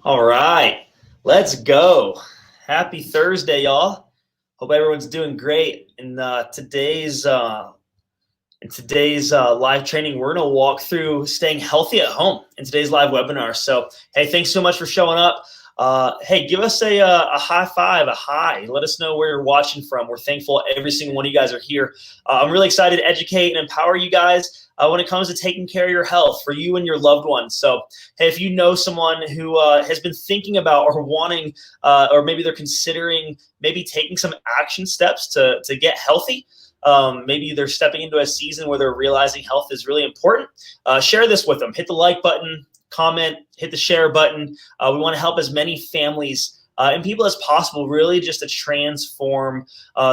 All right, let's go. Happy Thursday, y'all. Hope everyone's doing great. In today's live training, we're gonna walk through staying healthy at home in today's live webinar. So, hey, thanks so much for showing up. Hey, give us a high five, a hi. Let us know where you're watching from. We're thankful every single one of you guys are here. I'm really excited to educate and empower you guys when it comes to taking care of your health for you and your loved ones. So, hey, if you know someone who has been thinking about or wanting, or maybe they're considering maybe taking some action steps to get healthy, maybe they're stepping into a season where they're realizing health is really important, share this with them. Hit the like button, comment, hit the share button. We want to help as many families and people as possible, really just to transform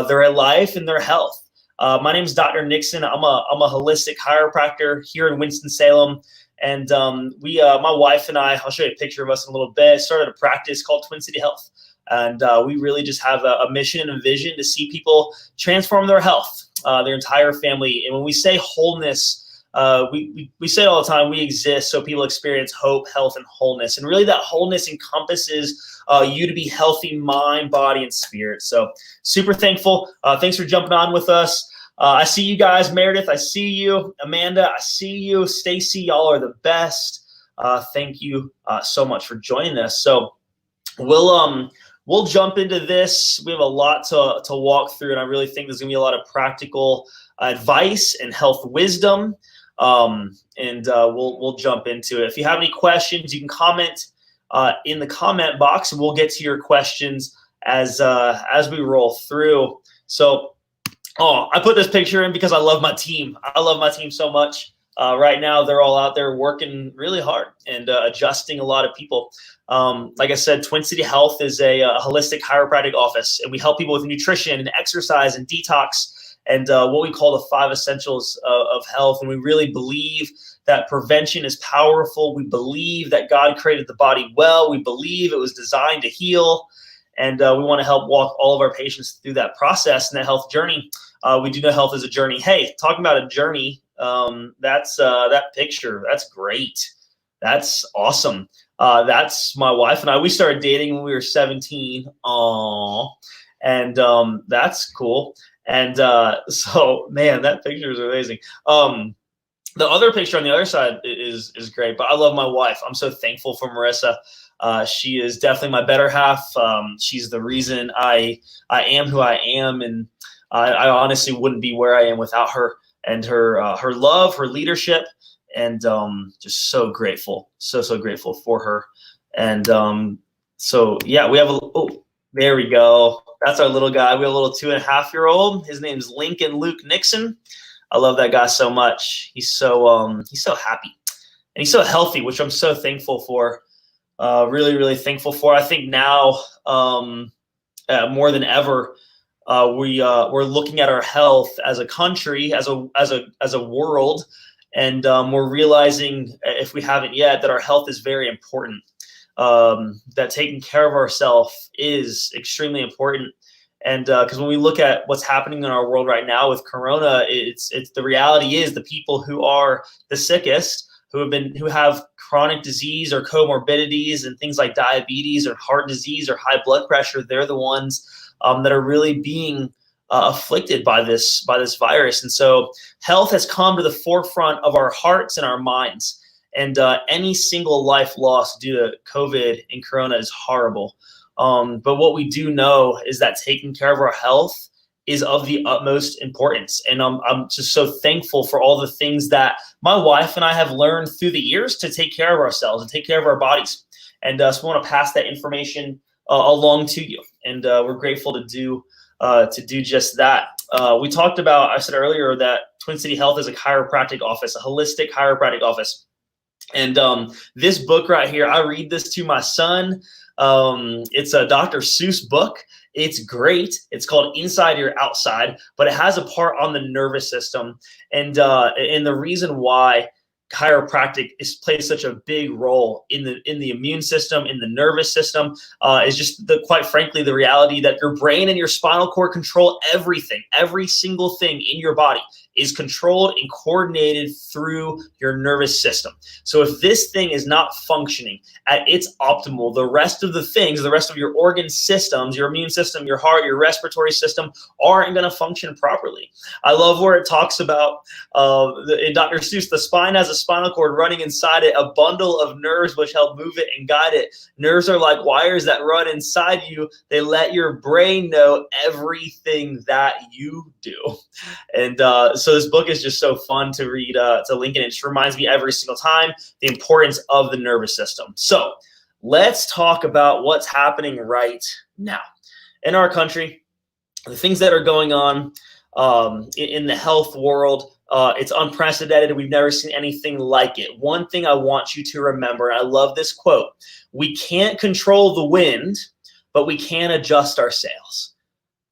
their life and their health. My name is Dr. Nixon. I'm a holistic chiropractor here in Winston-Salem. And my wife and I'll show you a picture of us in a little bit, started a practice called Twin City Health. And we really just have a mission and a vision to see people transform their health, their entire family. And when we say wholeness, we say it all the time, we exist so people experience hope, health, and wholeness. And really that wholeness encompasses you to be healthy, mind, body, and spirit. So super thankful. Thanks for jumping on with us. I see you guys. Meredith, I see you. Amanda, I see you. Stacy, y'all are the best. Thank you so much for joining us. So we'll jump into this. We have a lot to walk through, and I really think there's gonna be a lot of practical advice and health wisdom. We'll jump into it. If you have any questions, you can comment in the comment box, and we'll get to your questions as we roll through. So, I put this picture in because I love my team. I love my team so much. Right now, they're all out there working really hard and adjusting a lot of people. Like I said, Twin City Health is a holistic chiropractic office, and we help people with nutrition and exercise and detox and what we call the 5 essentials of health. And we really believe that prevention is powerful. We believe that God created the body well. We believe it was designed to heal. And we want to help walk all of our patients through that process and that health journey. We do know health is a journey. Hey, talking about a journey, that's that picture. That's great. That's awesome. That's my wife and I. We started dating when we were 17. Aww. And that's cool. And so, man, that picture is amazing. The other picture on the other side is great, but I love my wife. I'm so thankful for Marissa. She is definitely my better half. She's the reason I am who I am, and I honestly wouldn't be where I am without her and her love, her leadership, and just so grateful, so grateful for her. And so yeah, we have there we go. That's our little guy. We have a little 2.5-year-old. His name's Lincoln Luke Nixon. I love that guy so much. He's so happy and he's so healthy, which I'm so thankful for. Really thankful for. I think now more than ever, we're looking at our health as a country, as a world, and we're realizing, if we haven't yet, that our health is very important. That taking care of ourselves is extremely important. And because when we look at what's happening in our world right now with Corona, it's the reality is the people who are the sickest, who have chronic disease or comorbidities and things like diabetes or heart disease or high blood pressure, they're the ones that are really being afflicted by this virus. And so health has come to the forefront of our hearts and our minds. And any single life lost due to COVID and Corona is horrible. But what we do know is that taking care of our health is of the utmost importance. And I'm just so thankful for all the things that my wife and I have learned through the years to take care of ourselves and take care of our bodies. And so we want to pass that information along to you. And we're grateful to do just that. We talked about, I said earlier, that Twin City Health is a chiropractic office, a holistic chiropractic office. And this book right here, I read this to my son. It's a Dr. Seuss book. It's great. It's called Inside Your Outside, but it has a part on the nervous system. And the reason why chiropractic plays such a big role in the immune system, in the nervous system, is just quite frankly, the reality that your brain and your spinal cord control everything, every single thing in your body. is controlled and coordinated through your nervous system. So if this thing is not functioning at its optimal, the rest of the things, the rest of your organ systems, your immune system, your heart, your respiratory system aren't going to function properly. I love where it talks about in Dr. Seuss, the spine has a spinal cord running inside it, a bundle of nerves which help move it and guide it. Nerves are like wires that run inside you. They let your brain know everything that you do. And so this book is just so fun to read, to Lincoln. It just reminds me every single time the importance of the nervous system. So let's talk about what's happening right now in our country, the things that are going on in the health world. It's unprecedented. We've never seen anything like it. One thing I want you to remember, and I love this quote, we can't control the wind, but we can adjust our sails,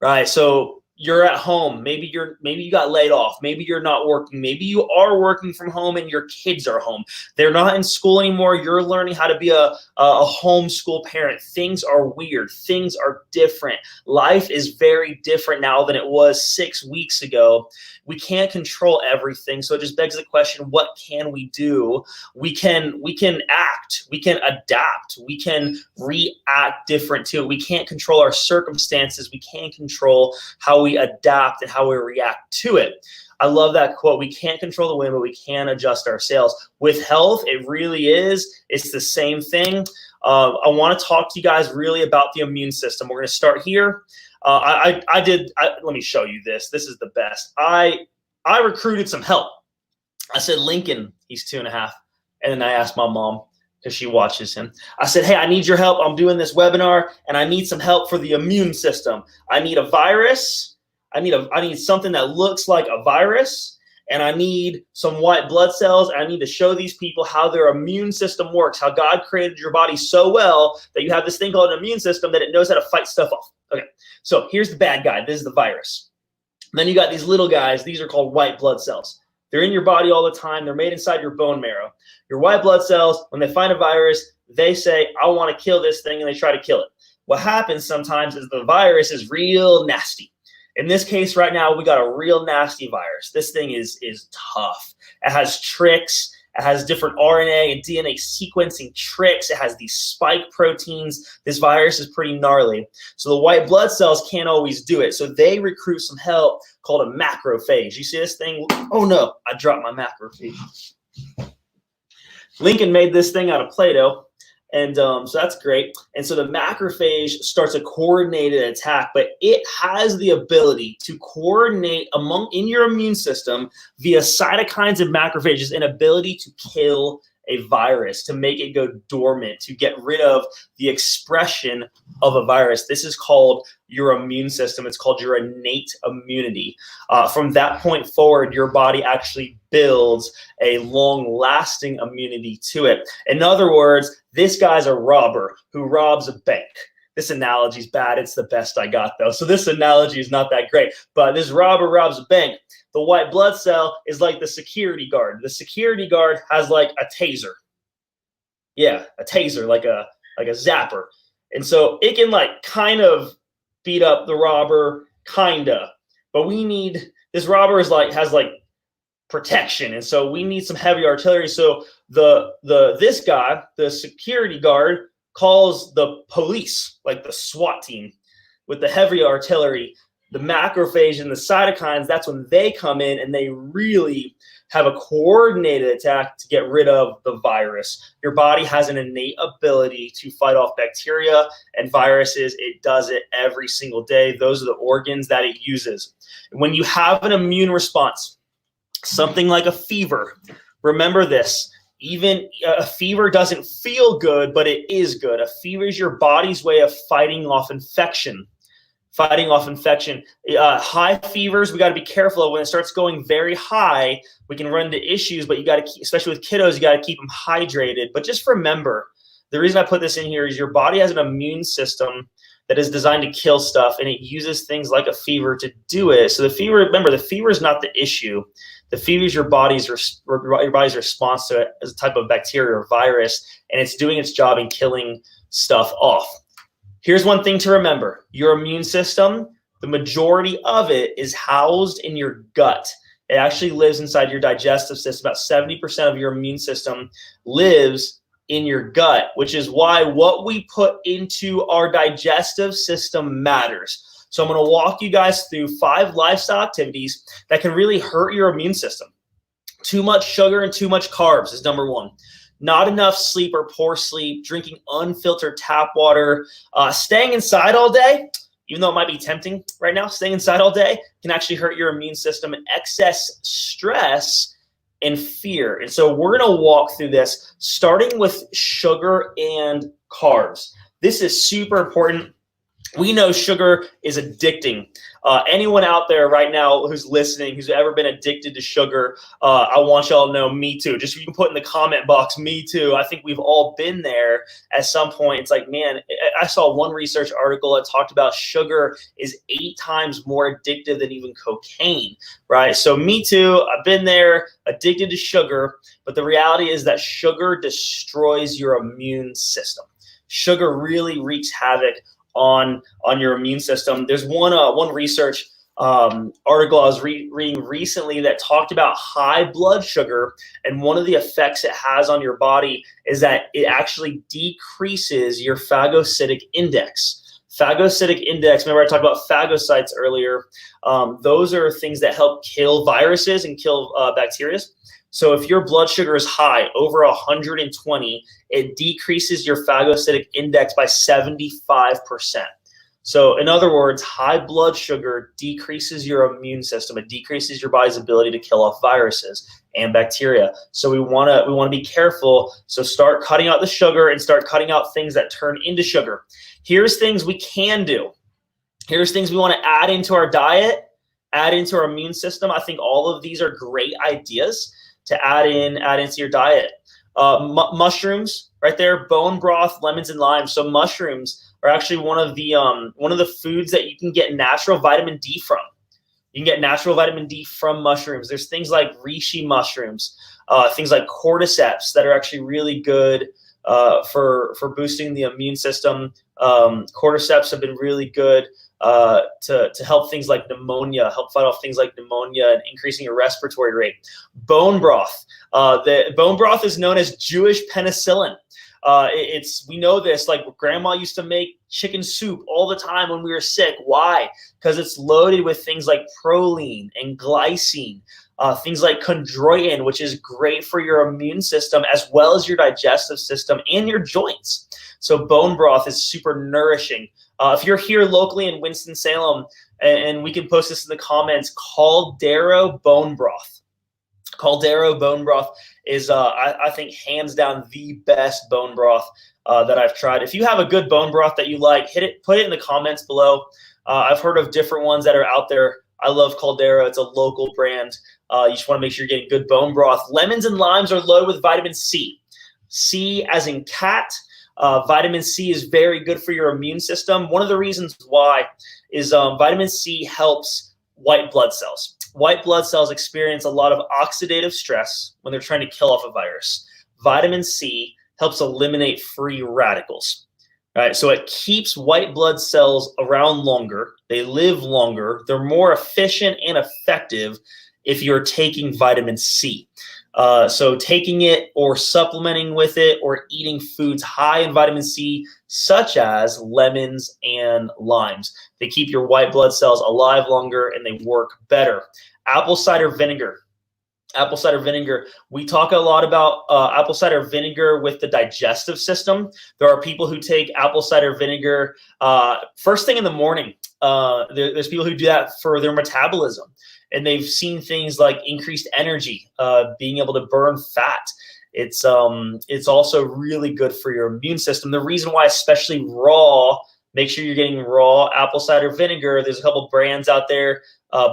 right? So you're at home. Maybe you got laid off. Maybe you're not working. Maybe you are working from home and your kids are home. They're not in school anymore. You're learning how to be a homeschool parent. Things are weird. Things are different. Life is very different now than it was 6 weeks ago. We can't control everything. So it just begs the question, what can we do? We can act. We can adapt. We can react different to it. We can't control our circumstances. We can control how we adapt and how we react to it. I love that quote. We can't control the wind, but we can adjust our sails. With health, it really is. It's the same thing. I want to talk to you guys really about the immune system. We're going to start here. Let me show you this. This is the best. I recruited some help. I said, Lincoln, he's 2.5. And then I asked my mom, because she watches him. I said, hey, I need your help. I'm doing this webinar and I need some help for the immune system. I need a virus. I need something that looks like a virus, and I need some white blood cells. And I need to show these people how their immune system works, how God created your body so well that you have this thing called an immune system that it knows how to fight stuff off. Okay, so here's the bad guy. This is the virus. And then you got these little guys. These are called white blood cells. They're in your body all the time. They're made inside your bone marrow. Your white blood cells, when they find a virus, they say, I want to kill this thing, and they try to kill it. What happens sometimes is the virus is real nasty. In this case right now, we got a real nasty virus. This thing is tough. It has tricks. It has different RNA and DNA sequencing tricks. It has these spike proteins. This virus is pretty gnarly. So the white blood cells can't always do it. So they recruit some help called a macrophage. You see this thing? Oh no, I dropped my macrophage. Lincoln made this thing out of Play-Doh. And so that's great. And so the macrophage starts a coordinated attack, but it has the ability to coordinate in your immune system via cytokines and macrophages, an ability to kill a virus, to make it go dormant, to get rid of the expression of a virus. This is called your immune system. It's called your innate immunity. From that point forward, your body actually builds a long-lasting immunity to it. In other words, this guy's a robber who robs a bank. This analogy is bad. It's the best I got, though. So this analogy is not that great. But this robber robs a bank. The white blood cell is like the security guard. The security guard has like a taser. Yeah, a taser, like a zapper. And so it can like kind of beat up the robber, kinda. But this robber has protection, and so we need some heavy artillery. So this guy, the security guard, calls the police, like the SWAT team, with the heavy artillery. The macrophage and the cytokines, that's when they come in and they really have a coordinated attack to get rid of the virus. Your body has an innate ability to fight off bacteria and viruses. It does it every single day. Those are the organs that it uses. When you have an immune response, something like a fever, remember this. Even a fever doesn't feel good, but it is good. A fever is your body's way of fighting off infection. High fevers, we got to be careful of. When it starts going very high, we can run into issues, but you got to, especially with kiddos, you got to keep them hydrated. But just remember, the reason I put this in here is your body has an immune system that is designed to kill stuff, and it uses things like a fever to do it. So the fever is not the issue. The fever is your body's response to it as a type of bacteria or virus, and it's doing its job in killing stuff off. Here's one thing to remember. Your immune system, the majority of it is housed in your gut. It actually lives inside your digestive system. About 70% of your immune system lives in your gut, which is why what we put into our digestive system matters. So I'm going to walk you guys through 5 lifestyle activities that can really hurt your immune system. Too much sugar and too much carbs is number 1. Not enough sleep or poor sleep, drinking unfiltered tap water, staying inside all day, even though it might be tempting right now, staying inside all day can actually hurt your immune system, and excess stress and fear. And so we're going to walk through this starting with sugar and carbs. This is super important. We know sugar is addicting. Anyone out there right now who's listening, who's ever been addicted to sugar, I want y'all to know, me too. Just you can put in the comment box, me too. I think we've all been there at some point. It's like, man, I saw one research article that talked about sugar is 8 times more addictive than even cocaine, right? So me too, I've been there, addicted to sugar, but the reality is that sugar destroys your immune system. Sugar really wreaks havoc on your immune system. There's one research article I was reading recently that talked about high blood sugar, and one of the effects it has on your body is that it actually decreases your phagocytic index. Phagocytic index, remember I talked about phagocytes earlier. Those are things that help kill viruses and kill bacteria. So if your blood sugar is high, over 120, it decreases your phagocytic index by 75%. So in other words, high blood sugar decreases your immune system. It decreases your body's ability to kill off viruses and bacteria. So we want to be careful. So start cutting out the sugar and start cutting out things that turn into sugar. Here's things we can do. Here's things we want to add into our diet, add into our immune system. I think all of these are great ideas to add into your diet. Mushrooms, right there, bone broth, lemons, and limes. So mushrooms are actually one of the foods that you can get natural vitamin D from. You can get natural vitamin D from mushrooms. There's things like reishi mushrooms, things like cordyceps that are actually really good for boosting the immune system. Cordyceps have been really good to help things like pneumonia, help fight off things like pneumonia and increasing your respiratory rate. Bone broth. The bone broth is known as Jewish penicillin. We know this, like grandma used to make chicken soup all the time when we were sick. Why? Because it's loaded with things like proline and glycine, things like chondroitin, which is great for your immune system as well as your digestive system and your joints. So bone broth is super nourishing. If you're here locally in Winston-Salem, and we can post this in the comments, Caldero bone broth. Caldero bone broth is, I think, hands down the best bone broth that I've tried. If you have a good bone broth that you like, put it in the comments below. I've heard of different ones that are out there. I love Caldero. It's a local brand. You just want to make sure you're getting good bone broth. Lemons and limes are loaded with vitamin C. C as in cat. Vitamin C is very good for your immune system. One of the reasons why is vitamin C helps white blood cells. White blood cells experience a lot of oxidative stress when they're trying to kill off a virus. Vitamin C helps eliminate free radicals. Right? So it keeps white blood cells around longer. They live longer. They're more efficient and effective if you're taking vitamin C. So taking it or supplementing with it or eating foods high in vitamin C, such as lemons and limes. They keep your white blood cells alive longer and they work better. Apple cider vinegar. Apple cider vinegar. We talk a lot about apple cider vinegar with the digestive system. There are people who take apple cider vinegar first thing in the morning. There's people who do that for their metabolism. And they've seen things like increased energy, being able to burn fat. It's also really good for your immune system. The reason why, especially raw, make sure you're getting raw apple cider vinegar. There's a couple brands out there.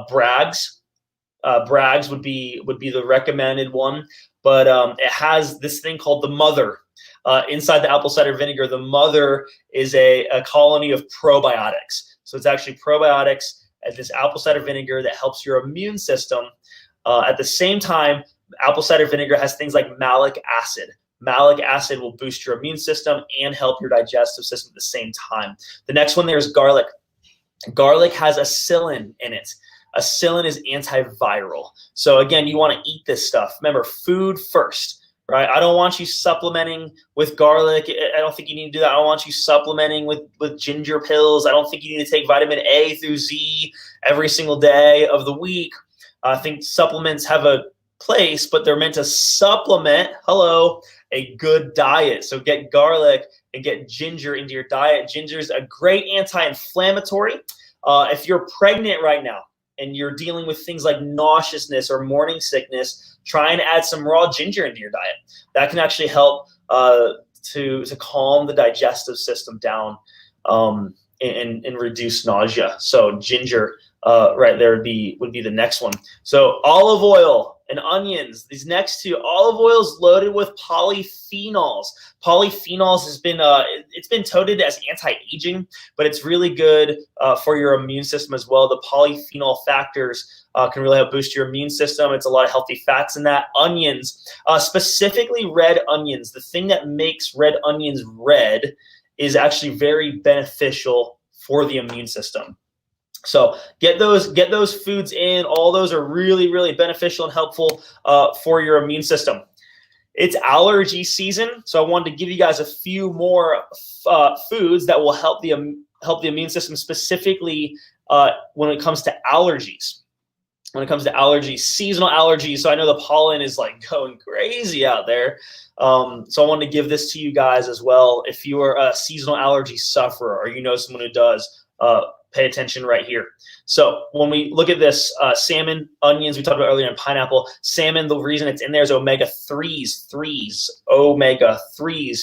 Bragg's would be the recommended one, but it has this thing called the mother. Inside the apple cider vinegar, the mother is a colony of probiotics. So it's actually probiotics at this apple cider vinegar that helps your immune system. At the same time, apple cider vinegar has things like malic acid. Malic acid will boost your immune system and help your digestive system at the same time. The next one there is garlic. Garlic has acetylene in it. Psyllium is antiviral. So again, you want to eat this stuff. Remember, food first, right? I don't want you supplementing with garlic. I don't think you need to do that. I don't want you supplementing with ginger pills. I don't think you need to take vitamin A through Z every single day of the week. I think supplements have a place, but they're meant to supplement, a good diet. So get garlic and get ginger into your diet. Ginger is a great anti-inflammatory. If you're pregnant right now and you're dealing with things like nauseousness or morning sickness, try and add some raw ginger into your diet. That can actually help to calm the digestive system down and reduce nausea. So ginger right there would be the next one. So olive oil and onions. These next two, olive oil is loaded with polyphenols. Polyphenols has been it's been touted as anti-aging, but it's really good for your immune system as well. The polyphenol factors can really help boost your immune system. It's a lot of healthy fats in that. Onions, specifically red onions. The thing that makes red onions red is actually very beneficial for the immune system. So get those foods in. All those are really, really beneficial and helpful for your immune system. It's allergy season, so I wanted to give you guys a few more foods that will help the immune system, specifically when it comes to allergies. When it comes to allergies, seasonal allergies. So I know the pollen is like going crazy out there. So I wanted to give this to you guys as well. If you are a seasonal allergy sufferer or you know someone who does, pay attention right here. So when we look at this, salmon, onions, we talked about earlier, and pineapple. Salmon, the reason it's in there is omega-3s,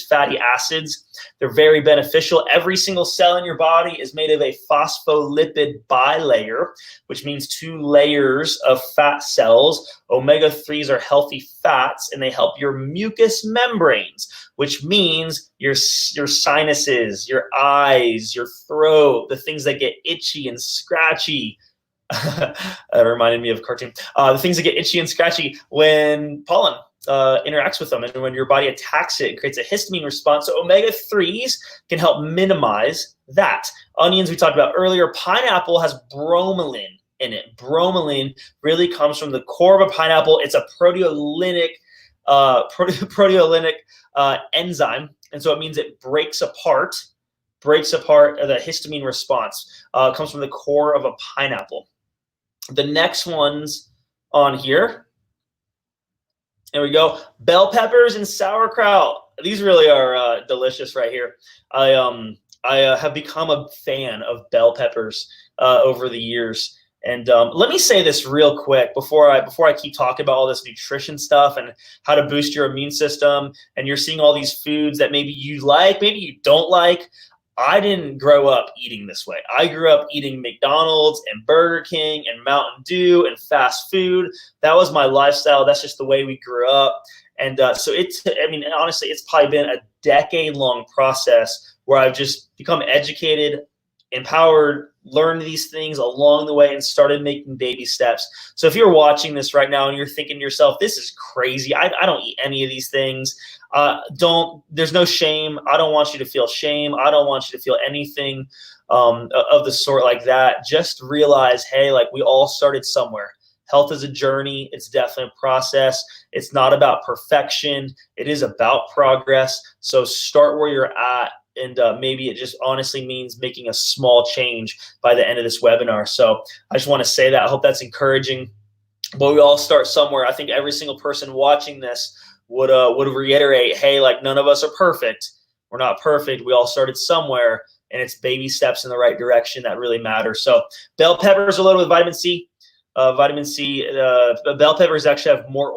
fatty acids. They're very beneficial. Every single cell in your body is made of a phospholipid bilayer, which means 2 layers of fat cells. Omega-3s are healthy fats, and they help your mucous membranes, which means your sinuses, your eyes, your throat, the things that get itchy and scratchy. That reminded me of a cartoon. The things that get itchy and scratchy when pollen interacts with them, and when your body attacks it creates a histamine response. So omega-3s can help minimize that. Onions, we talked about earlier. Pineapple has bromelain in it. Bromelain really comes from the core of a pineapple. It's a proteolytic enzyme, and so it means it breaks apart the histamine response. Comes from the core of a pineapple. The next ones on here, there we go. Bell peppers and sauerkraut. These really are delicious right here. I have become a fan of bell peppers over the years. And let me say this real quick before I keep talking about all this nutrition stuff and how to boost your immune system. And you're seeing all these foods that maybe you like, maybe you don't like. I didn't grow up eating this way. I grew up eating McDonald's and Burger King and Mountain Dew and fast food. That was my lifestyle. That's just the way we grew up. And so honestly, it's probably been a decade-long process where I've just become educated, empowered, learned these things along the way, and started making baby steps. So if you're watching this right now and you're thinking to yourself, this is crazy, I don't eat any of these things, there's no shame. I don't want you to feel shame. I don't want you to feel anything of the sort like that. Just realize, hey, like, we all started somewhere. Health is a journey. It's definitely a process. It's not about perfection. It is about progress. So start where you're at. And maybe it just honestly means making a small change by the end of this webinar. So I just want to say that. I hope that's encouraging. But we all start somewhere. I think every single person watching this would reiterate, hey, like, none of us are perfect. We're not perfect. We all started somewhere, and it's baby steps in the right direction that really matter. So bell peppers are loaded with vitamin C. Bell peppers actually have more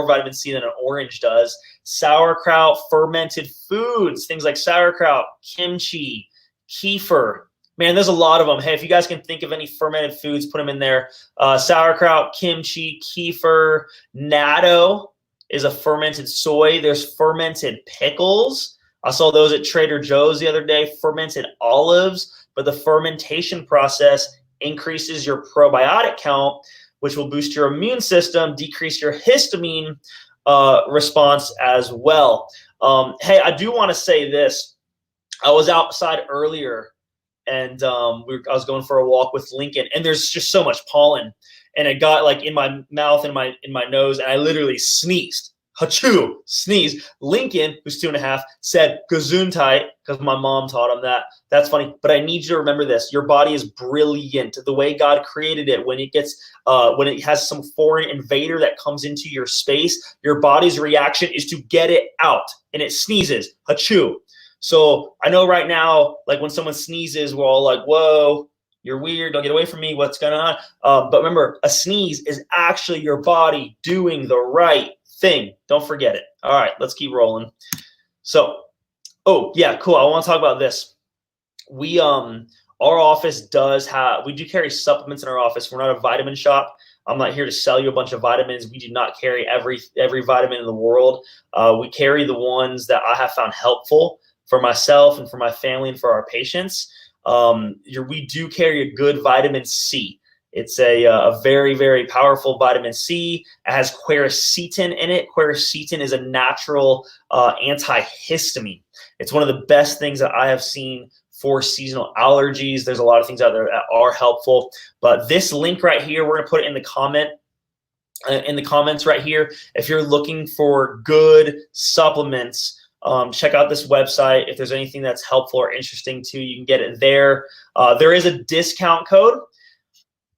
vitamin C than an orange does. Sauerkraut, fermented foods, things like sauerkraut, kimchi, kefir. Man, there's a lot of them. Hey, if you guys can think of any fermented foods, put them in there. Sauerkraut, kimchi, kefir, natto is a fermented soy. There's fermented pickles. I saw those at Trader Joe's the other day. Fermented olives, but the fermentation process increases your probiotic count, which will boost your immune system, decrease your histamine response as well. Hey, I do want to say this. I was outside earlier and I was going for a walk with Lincoln, and there's just so much pollen, and it got like in my mouth and in my nose, and I literally sneezed. Hachoo, sneeze. Lincoln, who's 2.5, said Gesundheit, because my mom taught him that. That's funny, but I need you to remember this. Your body is brilliant. The way God created it, when it has some foreign invader that comes into your space, your body's reaction is to get it out, and it sneezes. Hachoo. So I know right now, like when someone sneezes, we're all like, whoa, you're weird. Don't get away from me. What's going on? But remember, a sneeze is actually your body doing the right thing. Don't forget it. All right, let's keep rolling. So, oh yeah, cool. I want to talk about this. We our office we do carry supplements in our office. We're not a vitamin shop. I'm not here to sell you a bunch of vitamins. We do not carry every vitamin in the world. We carry the ones that I have found helpful for myself and for my family and for our patients. We do carry a good vitamin C. It's a very, very powerful vitamin C. It has quercetin in it. Quercetin is a natural antihistamine. It's one of the best things that I have seen for seasonal allergies. There's a lot of things out there that are helpful. But this link right here, we're going to put it in the comments right here. If you're looking for good supplements, check out this website. If there's anything that's helpful or interesting to you, you can get it there. There is a discount code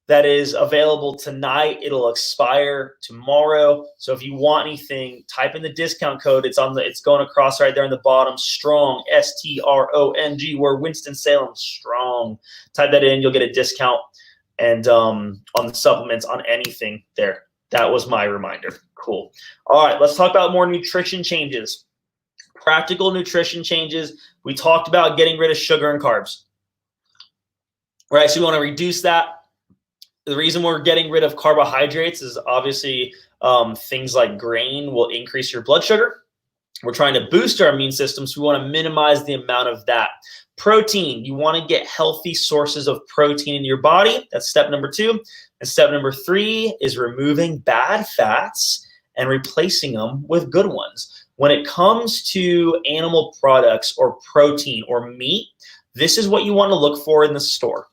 that is available tonight. It'll expire tomorrow. So if you want anything, type in the discount code. It's going across right there in the bottom. Strong, STRONG. We're Winston-Salem strong. Type that in, you'll get a discount. And on the supplements, on anything there. That was my reminder. Cool. All right, let's talk about more nutrition changes. Practical nutrition changes. We talked about getting rid of sugar and carbs. Right, so we want to reduce that. The reason we're getting rid of carbohydrates is obviously things like grain will increase your blood sugar. We're trying to boost our immune system, so we want to minimize the amount of that. Protein, you want to get healthy sources of protein in your body. That's step number 2. And step number 3 is removing bad fats and replacing them with good ones. When it comes to animal products or protein or meat, this is what you want to look for in the store.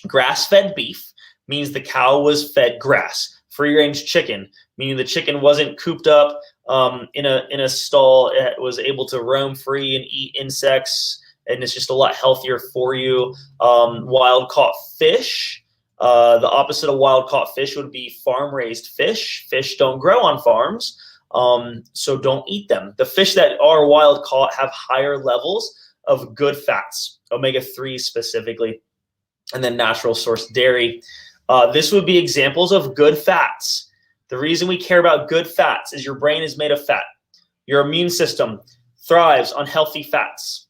Grass-fed beef means the cow was fed grass. Free-range chicken, meaning the chicken wasn't cooped up in a stall. It was able to roam free and eat insects, and it's just a lot healthier for you. Wild-caught fish, the opposite of wild-caught fish would be farm-raised fish. Fish don't grow on farms, so don't eat them. The fish that are wild-caught have higher levels of good fats, omega-3 specifically, and then natural source dairy. This would be examples of good fats. The reason we care about good fats is your brain is made of fat. Your immune system thrives on healthy fats.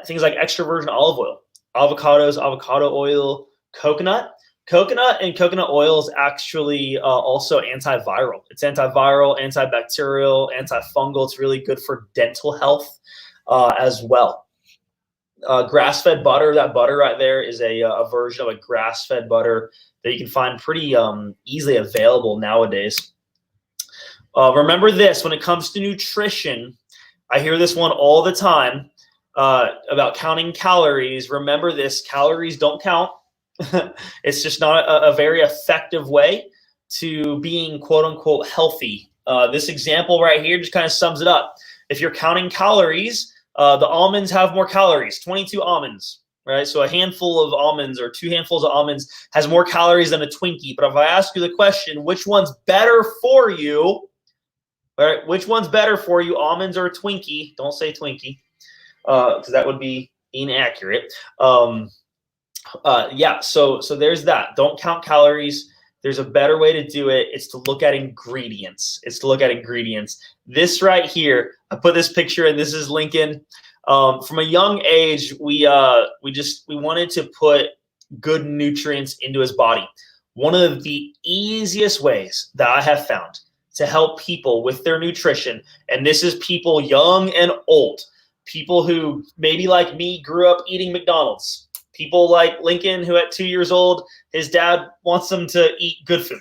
Things like extra virgin olive oil, avocados, avocado oil, coconut. Coconut and coconut oil is actually also antiviral. It's antiviral, antibacterial, antifungal. It's really good for dental health as well. Grass-fed butter, that butter right there is a version of a grass-fed butter that you can find pretty easily available nowadays. Remember this, when it comes to nutrition, I hear this one all the time about counting calories. Remember this, calories don't count. It's just not a very effective way to being quote-unquote healthy. This example right here just kind of sums it up. If you're counting calories, the almonds have more calories, 22 almonds, right? So a handful of almonds or 2 handfuls of almonds has more calories than a Twinkie. But if I ask you the question, which one's better for you, all right, which one's better for you, almonds or a Twinkie? Don't say Twinkie, because that would be inaccurate. Yeah, so there's that. Don't count calories. There's a better way to do it. It's to look at ingredients. This right here, I put this picture in. This is Lincoln. From a young age, we wanted to put good nutrients into his body. One of the easiest ways that I have found to help people with their nutrition, and this is people young and old, people who maybe like me grew up eating McDonald's. People like Lincoln, who at 2 years old, his dad wants him to eat good food.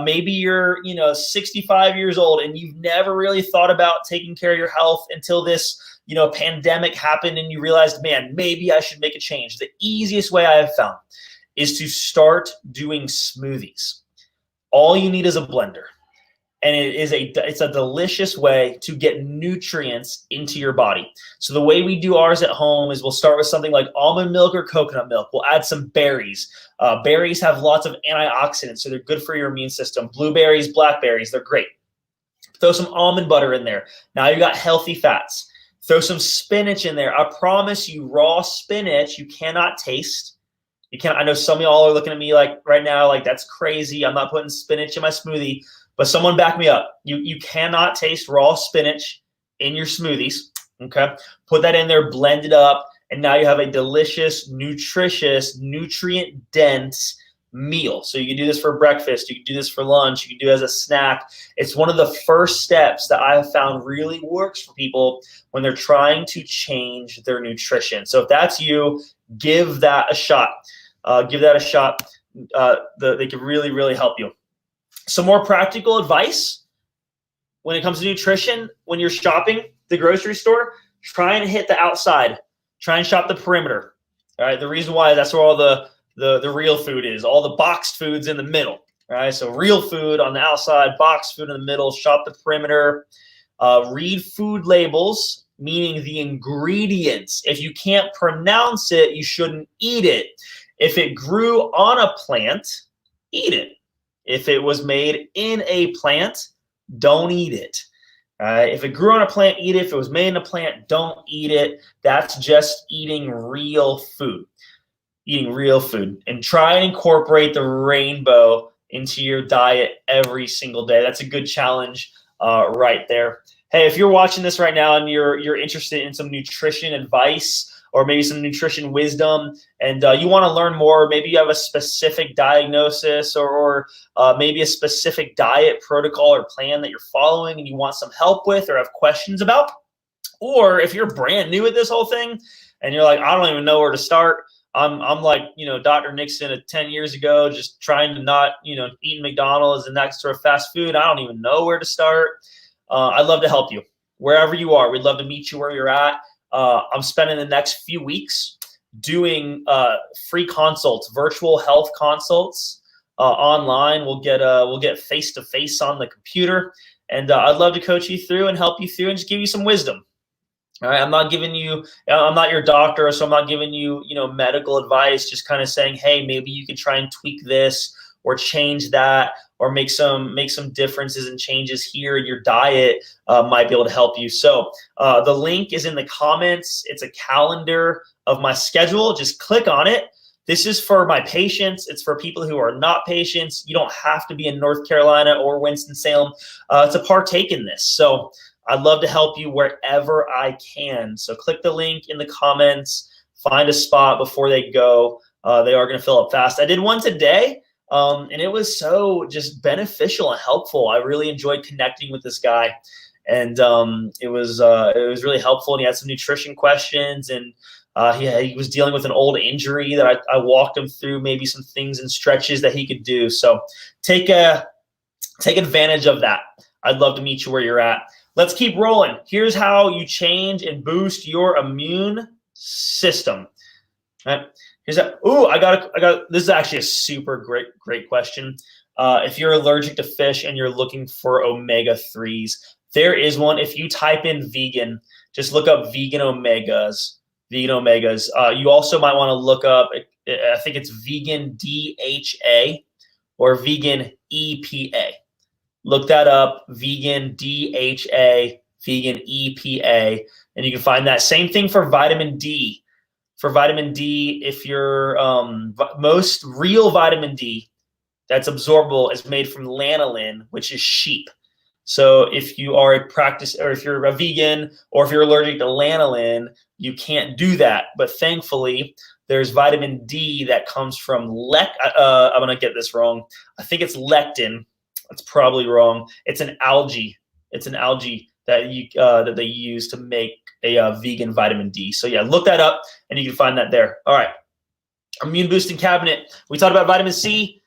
Maybe you're, 65 years old and you've never really thought about taking care of your health until this, pandemic happened and you realized, man, maybe I should make a change. The easiest way I have found is to start doing smoothies. All you need is a blender. And it's a delicious way to get nutrients into your body. So the way we do ours at home is we'll start with something like almond milk or coconut milk. We'll add some berries. Berries have lots of antioxidants, so they're good for your immune system. Blueberries, blackberries, they're great. Throw some almond butter in there. Now you got healthy fats. Throw some spinach in there. I promise you, raw spinach you cannot taste. You can't. I know some of y'all are looking at me like right now, like that's crazy. I'm not putting spinach in my smoothie. But someone back me up. You cannot taste raw spinach in your smoothies, okay? Put that in there, blend it up, and now you have a delicious, nutritious, nutrient-dense meal. So you can do this for breakfast. You can do this for lunch. You can do it as a snack. It's one of the first steps that I have found really works for people when they're trying to change their nutrition. So if that's you, give that a shot. Give that a shot. They can really, really help you. Some more practical advice when it comes to nutrition. When you're shopping the grocery store, try and hit the outside. Try and shop the perimeter. All right. The reason why, that's where all the real food is. All the boxed food's in the middle. All right. So real food on the outside, boxed food in the middle. Shop the perimeter. Read food labels, meaning the ingredients. If you can't pronounce it, you shouldn't eat it. If it grew on a plant, eat it. If it was made in a plant, don't eat it. If it grew on a plant, eat it. If it was made in a plant, don't eat it. That's just eating real food. Eating real food. And try and incorporate the rainbow into your diet every single day. That's a good challenge right there. Hey, if you're watching this right now and you're interested in some nutrition advice, or maybe some nutrition wisdom, and you want to learn more, maybe you have a specific diagnosis or maybe a specific diet protocol or plan that you're following and you want some help with or have questions about, or if you're brand new at this whole thing and you're like, I don't even know where to start. I'm like, Dr. Nixon at 10 years ago, just trying to not, eat McDonald's and that sort of fast food. I don't even know where to start. I'd love to help you wherever you are. We'd love to meet you where you're at. I'm spending the next few weeks doing free consults, virtual health consults online. We'll get face-to-face on the computer, and I'd love to coach you through and help you through and just give you some wisdom. All right, I'm not your doctor, so I'm not giving you, medical advice, just kind of saying, hey, maybe you could try and tweak this or change that, or make some differences and changes here in your diet might be able to help you. So the link is in the comments. It's a calendar of my schedule. Just click on it. This is for my patients. It's for people who are not patients. You don't have to be in North Carolina or Winston-Salem to partake in this. So I'd love to help you wherever I can. So click the link in the comments, find a spot before they go. They are going to fill up fast. I did one today. And it was so just beneficial and helpful. I really enjoyed connecting with this guy, and it was really helpful. And he had some nutrition questions, and he was dealing with an old injury that I walked him through, maybe some things and stretches that he could do. So take advantage of that. I'd love to meet you where you're at. Let's keep rolling. Here's how you change and boost your immune system. All right. Here's that. Ooh, I got. This is actually a super great question. If you're allergic to fish and you're looking for omega-3s, there is one. If you type in vegan, just look up vegan omegas. Vegan omegas. You also might want to look up. I think it's vegan DHA or vegan EPA. Look that up. Vegan DHA, vegan EPA, and you can find that. Same thing for vitamin D. For vitamin D, if you're most real vitamin D that's absorbable is made from lanolin, which is sheep. So if you are if you're a vegan or if you're allergic to lanolin, you can't do that. But thankfully, there's vitamin D that comes from I'm gonna get this wrong. I think it's lectin. That's probably wrong. It's an algae. It's an algae that they use to make a vegan vitamin D. So yeah, look that up and you can find that there. All right, Immune boosting cabinet. We talked about vitamin C.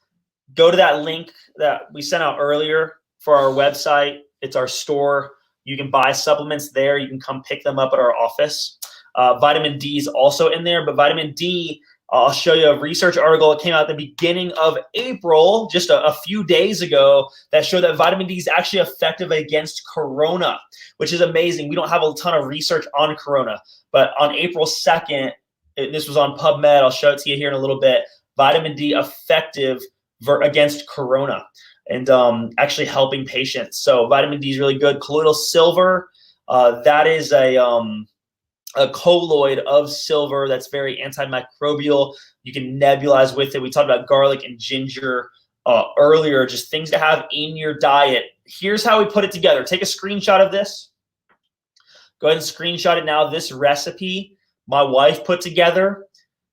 Go to that link that we sent out earlier for our website. It's our store. You can buy supplements there. You can come pick them up at our office. Vitamin D is also in there, but vitamin D, I'll show you a research article that came out at the beginning of April, just a few days ago, that showed that vitamin D is actually effective against corona, which is amazing. We don't have a ton of research on corona, but on April 2nd, this was on PubMed. I'll show it to you here in a little bit. Vitamin D effective against corona and actually helping patients. So vitamin D is really good. Colloidal silver, that is a colloid of silver that's very antimicrobial. You can nebulize with it. We talked about garlic and ginger earlier, just things to have in your diet. Here's how we put it together. Take a screenshot of this. Go ahead and screenshot it now. This recipe my wife put together.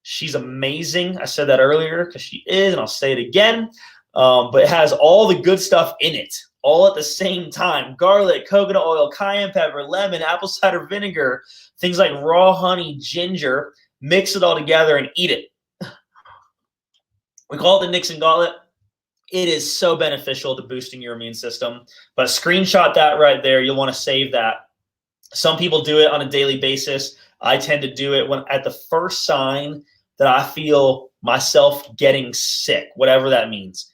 She's amazing. I said that earlier because she is, and I'll say it again. But it has all the good stuff in it, all at the same time. Garlic, coconut oil, cayenne pepper, lemon, apple cider vinegar, things like raw honey, ginger. Mix it all together and eat it. We call it the Nixon Gauntlet. It is so beneficial to boosting your immune system. But screenshot that right there. You'll want to save that. Some people do it on a daily basis. I tend to do it when at the first sign that I feel myself getting sick, whatever that means.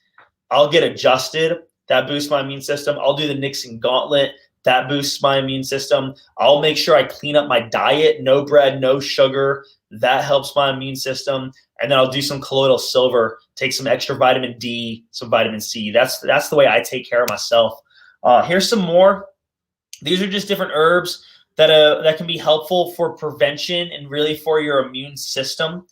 I'll get adjusted. That boosts my immune system. I'll do the Nixon Gauntlet. That boosts my immune system. I'll make sure I clean up my diet. No bread, no sugar. That helps my immune system. And then I'll do some colloidal silver, take some extra vitamin D, some vitamin C. That's the way I take care of myself. Here's some more. These are just different herbs that can be helpful for prevention and really for your immune system.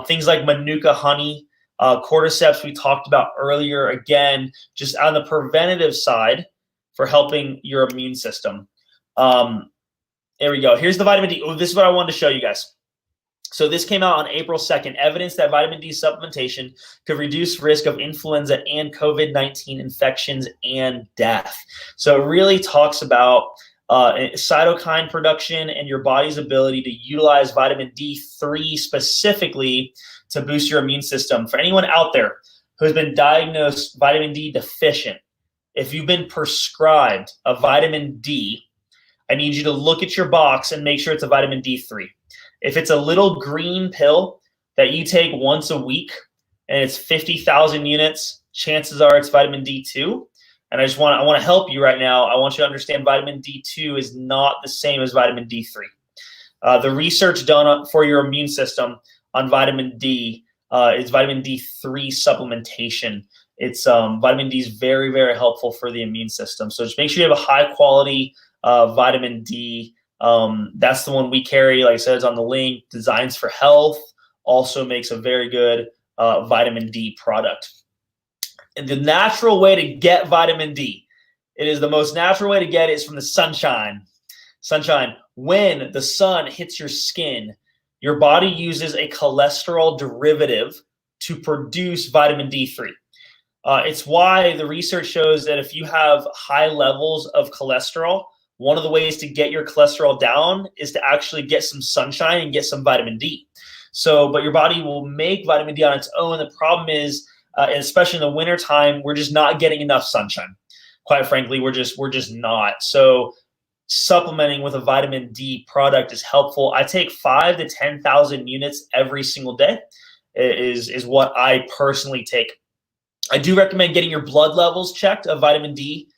Things like manuka honey, cordyceps we talked about earlier. Again, just on the preventative side for helping your immune system. There we go. Here's the vitamin D. Oh, this is what I wanted to show you guys. So this came out on April 2nd. Evidence that vitamin D supplementation could reduce risk of influenza and COVID-19 infections and death. So it really talks about cytokine production and your body's ability to utilize vitamin D3 specifically to boost your immune system. For anyone out there who has been diagnosed vitamin D deficient, if you've been prescribed a vitamin D, I need you to look at your box and make sure it's a vitamin D3. If it's a little green pill that you take once a week and it's 50,000 units, chances are it's vitamin D2. And I want to help you right now. I want you to understand vitamin D2 is not the same as vitamin D3. The research done for your immune system on vitamin D is vitamin D3 supplementation. It's vitamin D is very, very helpful for the immune system. So just make sure you have a high quality vitamin D. That's the one we carry. Like I said, it's on the link. Designs for Health also makes a very good vitamin D product. And the natural way to get vitamin D, it is the most natural way to get it is from the sunshine. Sunshine. When the sun hits your skin, your body uses a cholesterol derivative to produce vitamin D3. It's why the research shows that if you have high levels of cholesterol, one of the ways to get your cholesterol down is to actually get some sunshine and get some vitamin D. So, but your body will make vitamin D on its own. The problem is, especially in the wintertime, we're just not getting enough sunshine. Quite frankly, we're just not. So supplementing with a vitamin D product is helpful. I take 5,000 to 10,000 units every single day is what I personally take. I do recommend getting your blood levels checked of vitamin D.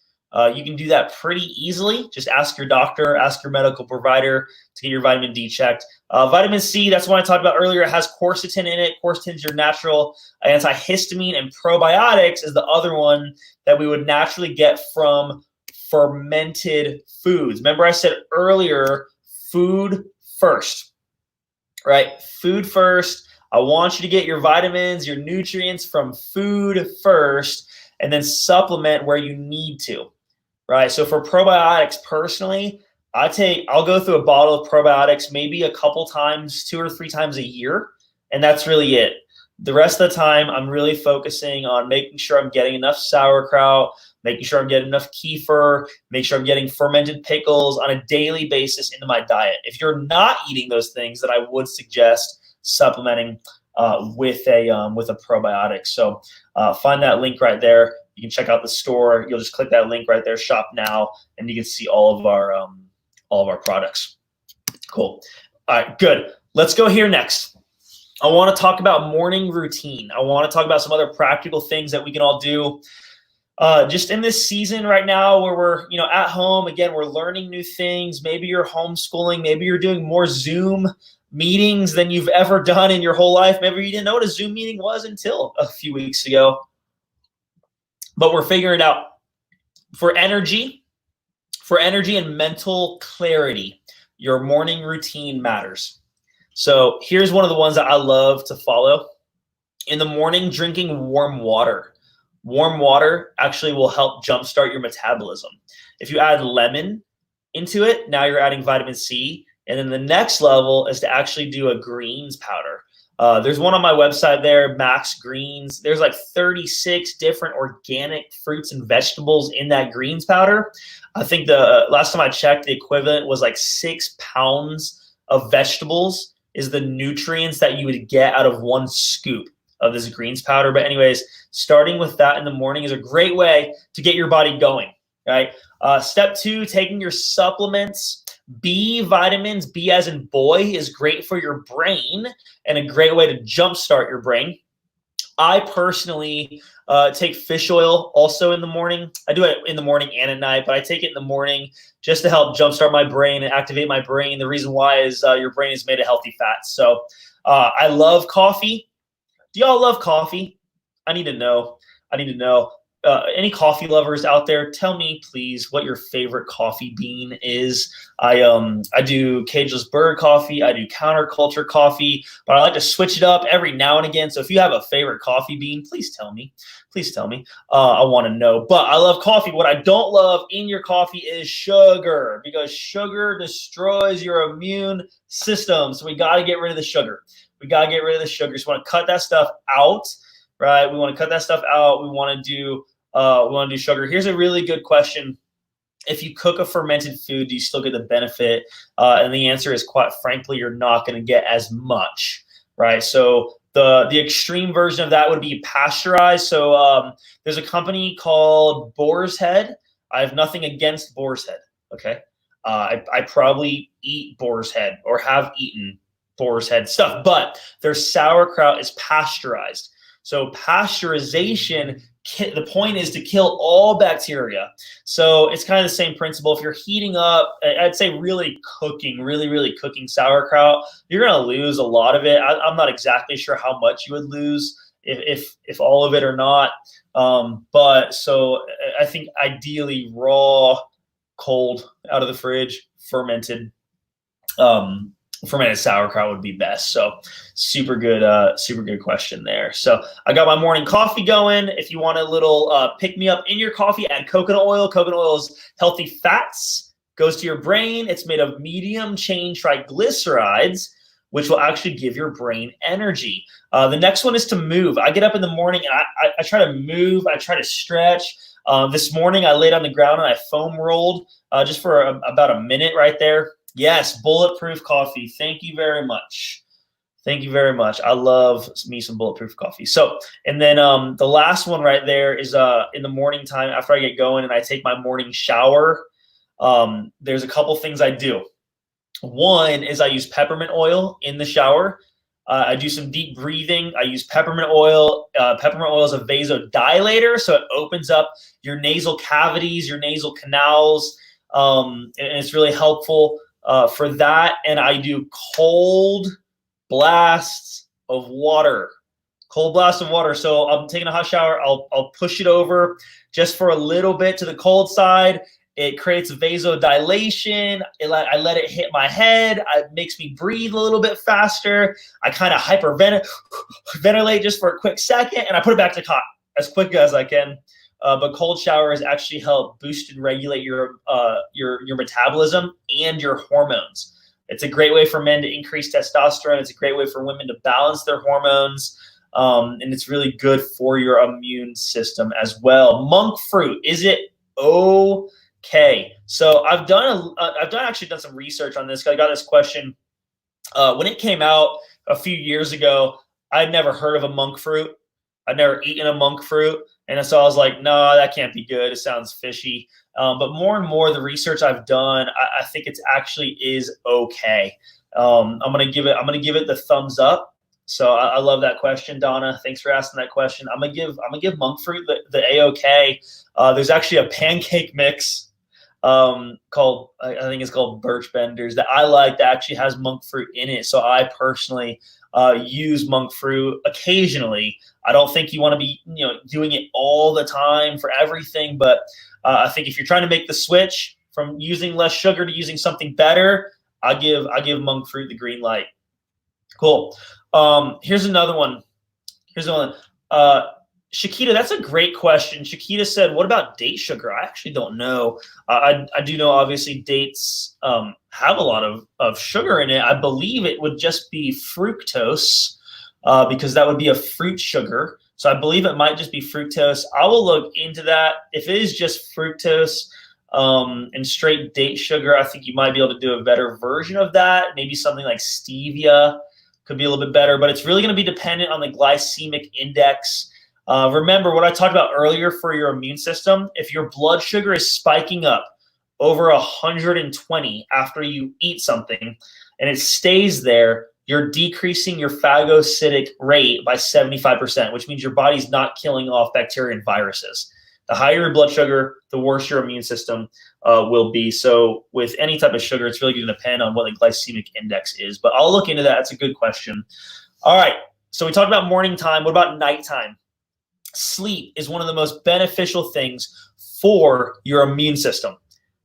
You can do that pretty easily. Just ask your doctor, ask your medical provider to get your vitamin D checked. Vitamin C, that's what I talked about earlier. It has quercetin in it. Quercetin is your natural antihistamine, and probiotics is the other one that we would naturally get from fermented foods. Remember I said earlier, food first, right? Food first. I want you to get your vitamins, your nutrients from food first, and then supplement where you need to. Right. So for probiotics, personally, I'll go through a bottle of probiotics maybe a couple times, 2 or 3 times a year. And that's really it. The rest of the time, I'm really focusing on making sure I'm getting enough sauerkraut, making sure I'm getting enough kefir, make sure I'm getting fermented pickles on a daily basis into my diet. If you're not eating those things, then I would suggest supplementing. with a probiotic. So find that link right there. You can check out the store. You'll just click that link right there, shop now, and you can see all of our products. Cool. All right, good. Let's go here next. I want to talk about morning routine. I want to talk about some other practical things that we can all do. Just in this season right now where we're, at home, again, we're learning new things. Maybe you're homeschooling. Maybe you're doing more Zoom meetings than you've ever done in your whole life. Maybe you didn't know what a Zoom meeting was until a few weeks ago. But we're figuring it out. For energy and mental clarity, your morning routine matters. So here's one of the ones that I love to follow. In the morning, drinking warm water. Warm water actually will help jumpstart your metabolism. If you add lemon into it, now you're adding vitamin C. And then the next level is to actually do a greens powder. There's one on my website there, Max Greens. There's like 36 different organic fruits and vegetables in that greens powder. I think the last time I checked, the equivalent was like 6 pounds of vegetables is the nutrients that you would get out of 1 scoop of this greens powder. But anyways, starting with that in the morning is a great way to get your body going, right? Step 2, taking your supplements. B vitamins, B as in boy, is great for your brain and a great way to jumpstart your brain. I personally take fish oil also in the morning. I do it in the morning and at night, but I take it in the morning just to help jumpstart my brain and activate my brain. The reason why is your brain is made of healthy fats. So I love coffee. Do y'all love coffee? I need to know. Any coffee lovers out there, tell me please what your favorite coffee bean is. I do cageless bird coffee, I do counterculture coffee, but I like to switch it up every now and again. So if you have a favorite coffee bean, please tell me. I want to know. But I love coffee. What I don't love in your coffee is sugar, because sugar destroys your immune system. So we got to get rid of the sugar. So we want to cut that stuff out. Right, we want to cut that stuff out. We want to do sugar. Here's a really good question: if you cook a fermented food, do you still get the benefit? And the answer is, quite frankly, you're not going to get as much. Right. So the extreme version of that would be pasteurized. So there's a company called Boar's Head. I have nothing against Boar's Head. Okay, I probably eat Boar's Head or have eaten Boar's Head stuff, but their sauerkraut is pasteurized. So pasteurization, the point is to kill all bacteria. So it's kind of the same principle. If you're heating up, I'd say really cooking sauerkraut, you're going to lose a lot of it. I'm not exactly sure how much you would lose, if all of it or not. But so I think ideally raw, cold, out of the fridge, fermented sauerkraut would be best. So super good question there. So I got my morning coffee going. If you want a little pick me up in your coffee, add coconut oil. Coconut oil is healthy fats, goes to your brain. It's made of medium chain triglycerides, which will actually give your brain energy. The next one is to move. I get up in the morning and I try to move. I try to stretch. This morning I laid on the ground and I foam rolled just for about a minute right there. Yes, Bulletproof coffee. Thank you very much. I love me some Bulletproof coffee. So, and then the last one right there is in the morning time after I get going and I take my morning shower. There's a couple things I do. One is I use peppermint oil in the shower. I do some deep breathing. I use peppermint oil. Peppermint oil is a vasodilator, so it opens up your nasal cavities, your nasal canals, and it's really helpful for that. And I do cold blasts of water. So I'm taking a hot shower. I'll push it over just for a little bit to the cold side. It creates vasodilation. I let it hit my head. It makes me breathe a little bit faster. I kind of hyperventilate just for a quick second, and I put it back to hot as quick as I can. But cold showers actually help boost and regulate your metabolism and your hormones. It's a great way for men to increase testosterone. It's a great way for women to balance their hormones. And it's really good for your immune system as well. Monk fruit, is it okay? So I've actually done some research on this. I got this question when it came out a few years ago. I'd never heard of a monk fruit. I'd never eaten a monk fruit. And so I was like, no, that can't be good. It sounds fishy. But more and more the research I've done, I think it's actually is okay. I'm gonna give it the thumbs up. So I love that question, Donna. Thanks for asking that question. I'm gonna give monk fruit the A-OK. There's actually a pancake mix called, I think it's called Birch Benders, that I like, that actually has monk fruit in it. So I personally use monk fruit occasionally. I don't think you want to be doing it all the time for everything, but I think if you're trying to make the switch from using less sugar to using something better, I give monk fruit the green light. Cool. Here's another one. Shakita, that's a great question. Shakita said, what about date sugar? I actually don't know. I do know, obviously, dates have a lot of sugar in it. I believe it would just be fructose because that would be a fruit sugar. So I believe it might just be fructose. I will look into that. If it is just fructose and straight date sugar, I think you might be able to do a better version of that. Maybe something like stevia could be a little bit better, but it's really going to be dependent on the glycemic index. Remember what I talked about earlier for your immune system. If your blood sugar is spiking up over 120 after you eat something and it stays there, you're decreasing your phagocytic rate by 75%, which means your body's not killing off bacteria and viruses. The higher your blood sugar, the worse your immune system will be. So with any type of sugar, it's really going to depend on what the glycemic index is. But I'll look into that. That's a good question. All right. So we talked about morning time. What about nighttime? Sleep is one of the most beneficial things for your immune system,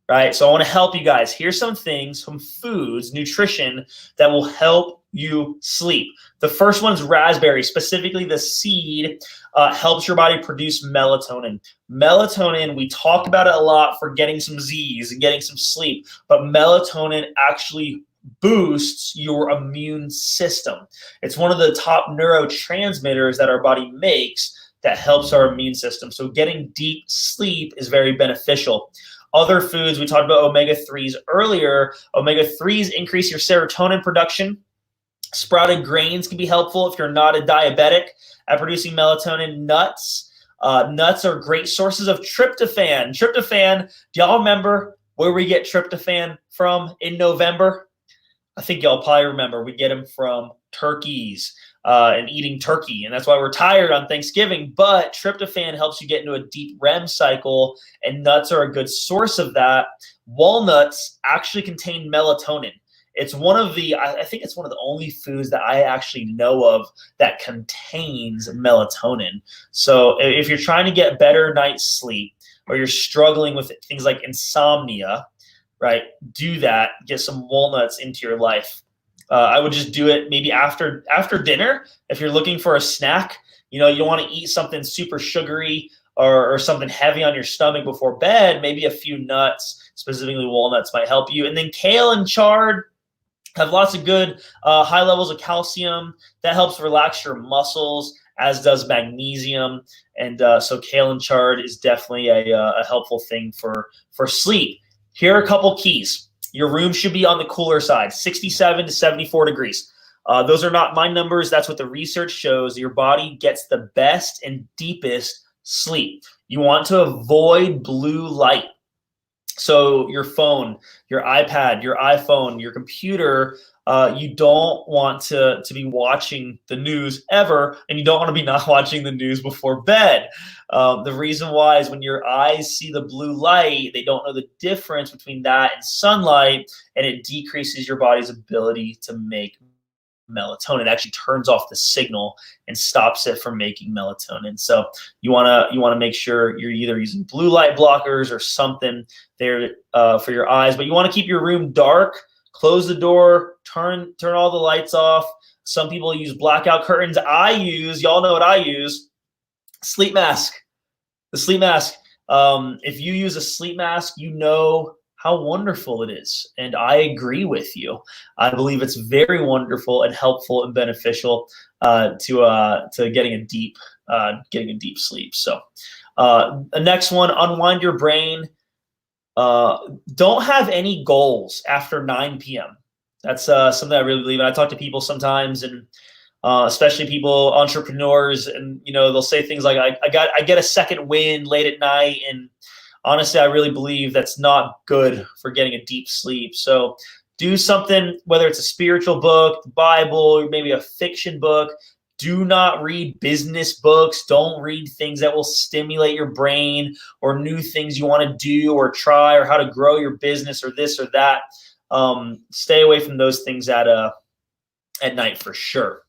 right? So I want to help you guys. Here's some things, some foods, nutrition that will help you sleep. The first one's raspberry, specifically the seed, helps your body produce melatonin. Melatonin, we talk about it a lot for getting some Z's and getting some sleep, but melatonin actually boosts your immune system. It's one of the top neurotransmitters that our body makes that helps our immune system. So getting deep sleep is very beneficial. Other foods, we talked about omega-3s earlier. Omega-3s increase your serotonin production. Sprouted grains can be helpful if you're not a diabetic at producing melatonin. Nuts are great sources of tryptophan. Tryptophan, do y'all remember where we get tryptophan from in November? I think y'all probably remember we get them from turkeys and eating turkey. And that's why we're tired on Thanksgiving. But tryptophan helps you get into a deep REM cycle, and nuts are a good source of that. Walnuts actually contain melatonin. It's one of the, I think it's one of the only foods that I actually know of that contains melatonin. So if you're trying to get better night's sleep, or you're struggling with things like insomnia, right, do that. Get some walnuts into your life. I would just do it maybe after dinner. If you're looking for a snack, you don't want to eat something super sugary or something heavy on your stomach before bed. Maybe a few nuts, specifically walnuts, might help you. And then kale and chard have lots of good high levels of calcium. That helps relax your muscles, as does magnesium. And so kale and chard is definitely a helpful thing for sleep. Here are a couple keys. Your room should be on the cooler side, 67 to 74 degrees. Those are not my numbers. That's what the research shows. Your body gets the best and deepest sleep. You want to avoid blue light. So your phone, your iPad, your iPhone, your computer, you don't want to be watching the news ever, and you don't want to be not watching the news before bed. The reason why is when your eyes see the blue light, they don't know the difference between that and sunlight, and it decreases your body's ability to make melatonin. It actually turns off the signal and stops it from making melatonin. So you want to make sure you're either using blue light blockers or something there for your eyes, but you want to keep your room dark. Close the door, turn all the lights off. Some people use blackout curtains. Y'all know what I use, sleep mask. The sleep mask. If you use a sleep mask, you know how wonderful it is. And I agree with you. I believe it's very wonderful and helpful and beneficial to getting a deep sleep. So the next one, unwind your brain. Don't have any goals after 9 p.m. That's something I really believe in. I talk to people sometimes, and especially people, entrepreneurs, and they'll say things like, I get a second wind late at night, and honestly, I really believe that's not good for getting a deep sleep. So do something, whether it's a spiritual book, the Bible, or maybe a fiction book. Do not read business books. Don't read things that will stimulate your brain or new things you want to do or try or how to grow your business or this or that. Stay away from those things at night for sure.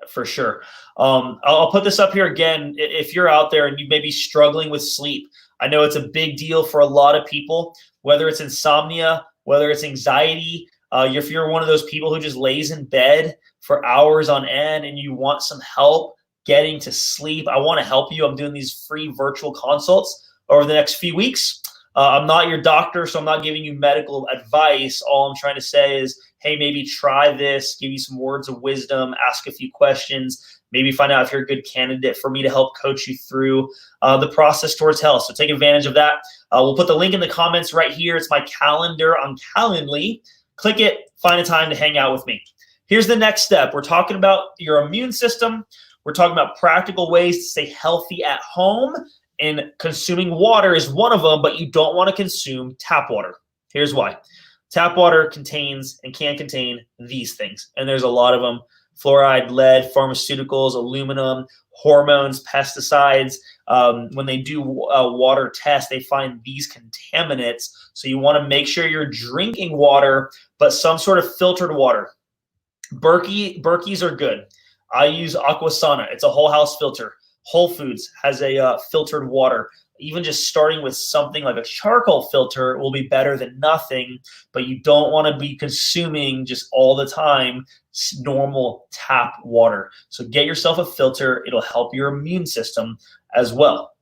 For sure. I'll put this up here again. If you're out there and you may be struggling with sleep, I know it's a big deal for a lot of people, whether it's insomnia, whether it's anxiety. If you're one of those people who just lays in bed for hours on end and you want some help getting to sleep, I want to help you. I'm doing these free virtual consults over the next few weeks. I'm not your doctor, so I'm not giving you medical advice. All I'm trying to say is, hey, maybe try this, give you some words of wisdom, ask a few questions, maybe find out if you're a good candidate for me to help coach you through the process towards health. So take advantage of that. We'll put the link in the comments right here. It's my calendar on Calendly. Click it, find a time to hang out with me. Here's the next step. We're talking about your immune system. We're talking about practical ways to stay healthy at home, and consuming water is one of them, but you don't want to consume tap water. Here's why. Tap water contains and can contain these things, and there's a lot of them: fluoride, lead, pharmaceuticals, aluminum, hormones, pesticides. When they do water tests, they find these contaminants. So you want to make sure you're drinking water, but some sort of filtered water. Berkeys are good. I use Aquasana. It's a whole house filter. Whole Foods has a filtered water. Even just starting with something like a charcoal filter will be better than nothing, but you don't want to be consuming just all the time normal tap water. So get yourself a filter. It'll help your immune system as well.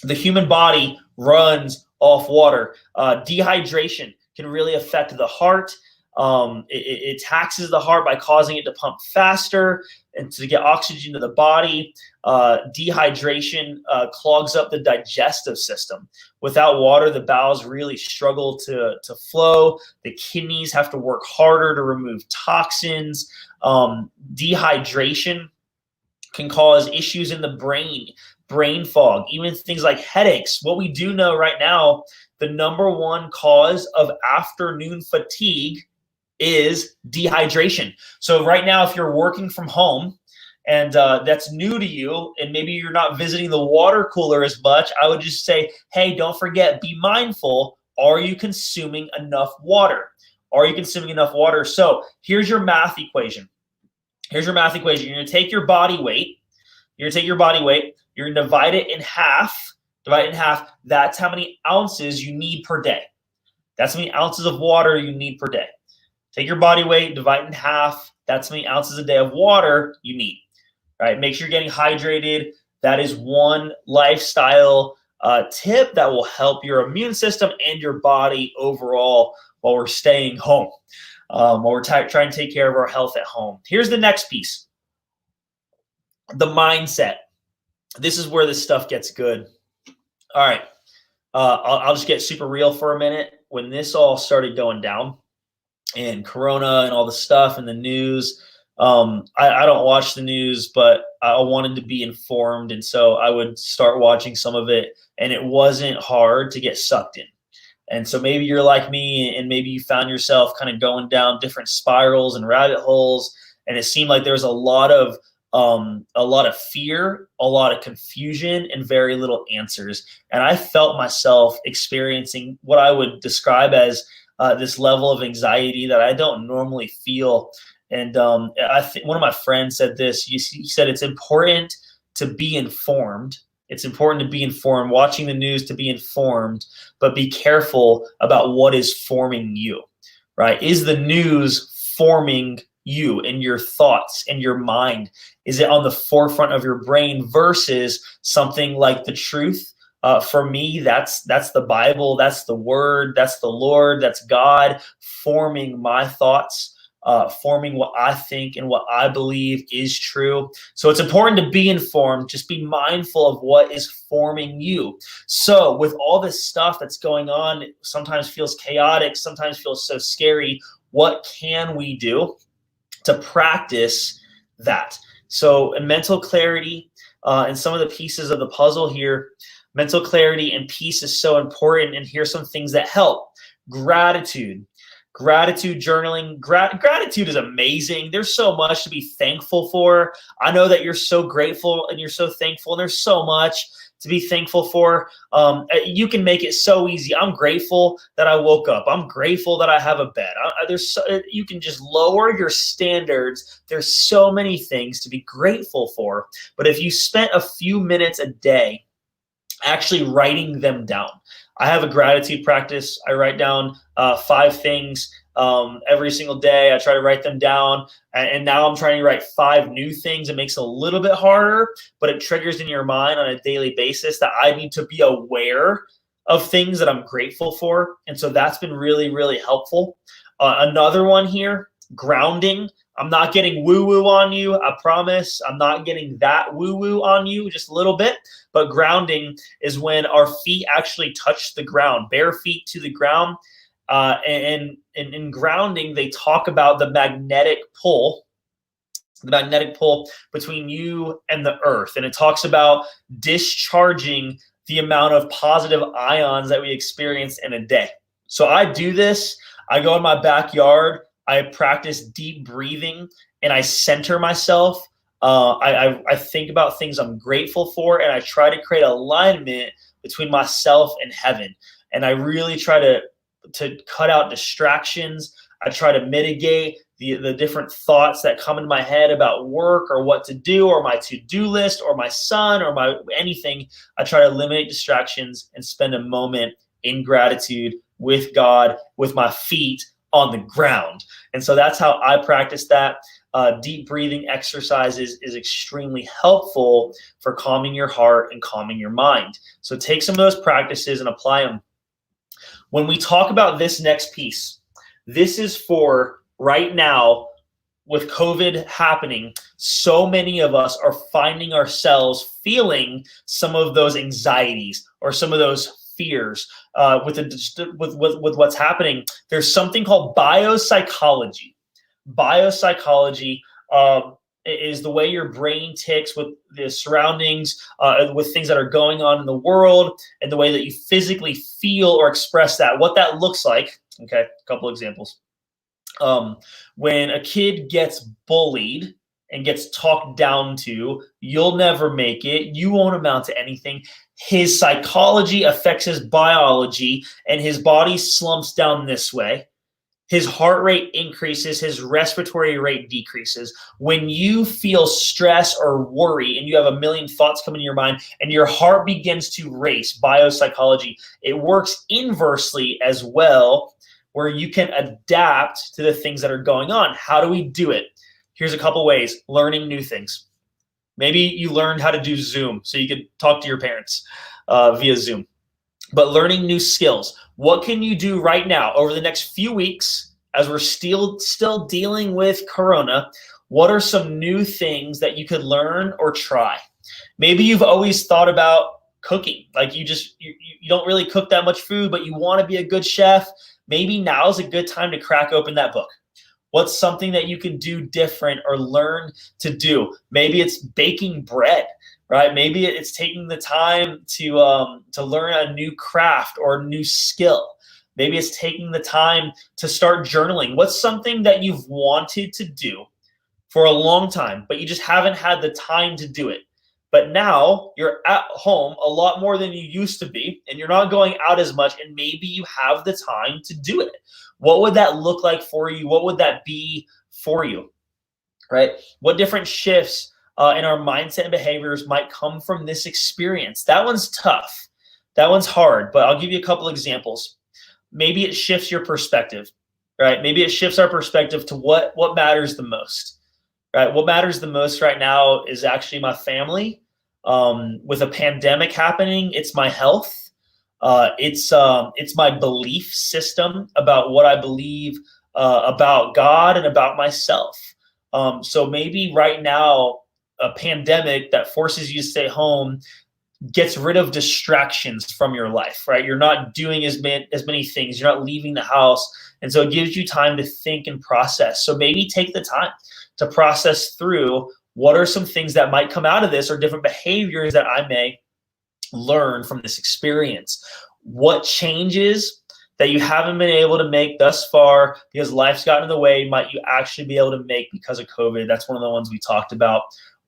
The human body runs off water. Dehydration can really affect the heart. It taxes the heart by causing it to pump faster and to get oxygen to the body. Dehydration clogs up the digestive system. Without water, the bowels really struggle to flow. The kidneys have to work harder to remove toxins. Dehydration can cause issues in the brain fog, even things like headaches. What we do know right now, the number one cause of afternoon fatigue is dehydration. So right now, if you're working from home and that's new to you, and maybe you're not visiting the water cooler as much, I would just say, hey, don't forget, be mindful. Are you consuming enough water? Are you consuming enough water? So here's your math equation. You're going to take your body weight. You're going to divide it in half. That's how many ounces you need per day. That's how many ounces of water you need per day. Take your body weight, divide it in half. That's how many ounces a day of water you need. Right? Make sure you're getting hydrated. That is one lifestyle tip that will help your immune system and your body overall while we're staying home, while we're trying to take care of our health at home. Here's the next piece: the mindset. This is where this stuff gets good. All right. I'll just get super real for a minute. When this all started going down, and Corona and all the stuff in the news, I don't watch the news, but I wanted to be informed. And so I would start watching some of it, and it wasn't hard to get sucked in. And so maybe you're like me, and maybe you found yourself kind of going down different spirals and rabbit holes. And it seemed like there was a lot of fear, a lot of confusion, and very little answers. And I felt myself experiencing what I would describe as this level of anxiety that I don't normally feel. And I think one of my friends said this. He said it's important to be informed. It's important to be informed, watching the news to be informed, but be careful about what is forming you, right? Is the news forming you and your thoughts and your mind? Is it on the forefront of your brain versus something like the truth? For me, that's the Bible, that's the Word, that's the Lord, that's God forming my thoughts, forming what I think and what I believe is true. So it's important to be informed. Just be mindful of what is forming you. So with all this stuff that's going on, it sometimes feels chaotic, sometimes feels so scary. What can we do to practice that? So in mental clarity and some of the pieces of the puzzle here, mental clarity and peace is so important. And here's some things that help. Gratitude. Gratitude journaling. Gratitude is amazing. There's so much to be thankful for. I know that you're so grateful and you're so thankful, and there's so much to be thankful for. You can make it so easy. I'm grateful that I woke up. I'm grateful that I have a bed. You can just lower your standards. There's so many things to be grateful for. But if you spent a few minutes a day actually writing them down. I have a gratitude practice. I write down 5 things every single day. I try to write them down. And now I'm trying to write 5 new things. It makes it a little bit harder, but it triggers in your mind on a daily basis that I need to be aware of things that I'm grateful for. And so that's been really, really helpful. Another one here, grounding. I'm not getting woo-woo on you. I promise I'm not getting that woo-woo on you, just a little bit. But grounding is when our feet actually touch the ground, bare feet to the ground. And in grounding, they talk about the magnetic pull between you and the earth. And it talks about discharging the amount of positive ions that we experience in a day. So I do this. I go in my backyard. I practice deep breathing and I center myself. I think about things I'm grateful for, and I try to create alignment between myself and heaven. And I really try to cut out distractions. I try to mitigate the different thoughts that come into my head about work or what to do or my to-do list or my son or my anything. I try to eliminate distractions and spend a moment in gratitude with God, with my feet on the ground. And so that's how I practice that. Deep breathing exercises is extremely helpful for calming your heart and calming your mind. So take some of those practices and apply them. When we talk about this next piece, this is for right now with COVID happening. So many of us are finding ourselves feeling some of those anxieties or some of those fears with what's happening. There's something called biopsychology. Biopsychology is the way your brain ticks with the surroundings, with things that are going on in the world, and the way that you physically feel or express that. What that looks like. Okay, a couple examples. When a kid gets bullied and gets talked down to, you'll never make it, you won't amount to anything. His psychology affects his biology, and his body slumps down this way. His heart rate increases, his respiratory rate decreases. When you feel stress or worry and you have a million thoughts come into your mind and your heart begins to race, biopsychology, it works inversely as well, where you can adapt to the things that are going on. How do we do it? Here's a couple ways. Learning new things. Maybe you learned how to do Zoom so you could talk to your parents via Zoom. But learning new skills. What can you do right now over the next few weeks as we're still dealing with Corona? What are some new things that you could learn or try? Maybe you've always thought about cooking. Like you don't really cook that much food, but you want to be a good chef. Maybe now is a good time to crack open that book. What's something that you can do different or learn to do? Maybe it's baking bread. Right? Maybe it's taking the time to learn a new craft or a new skill. Maybe it's taking the time to start journaling. What's something that you've wanted to do for a long time, but you just haven't had the time to do it? But now you're at home a lot more than you used to be, and you're not going out as much, and maybe you have the time to do it. What would that look like for you? What would that be for you? Right? What different shifts and our mindset and behaviors might come from this experience? That one's tough. That one's hard, but I'll give you a couple examples. Maybe it shifts your perspective, right? Maybe it shifts our perspective to what matters the most, right? What matters the most right now is actually my family. With a pandemic happening, it's my health. It's my belief system about what I believe about God and about myself. So maybe right now, a pandemic that forces you to stay home gets rid of distractions from your life, right? You're not doing as many things. You're not leaving the house. And so it gives you time to think and process. So maybe take the time to process through what are some things that might come out of this, or different behaviors that I may learn from this experience? What changes that you haven't been able to make thus far because life's gotten in the way might you actually be able to make because of COVID? That's one of the ones we talked about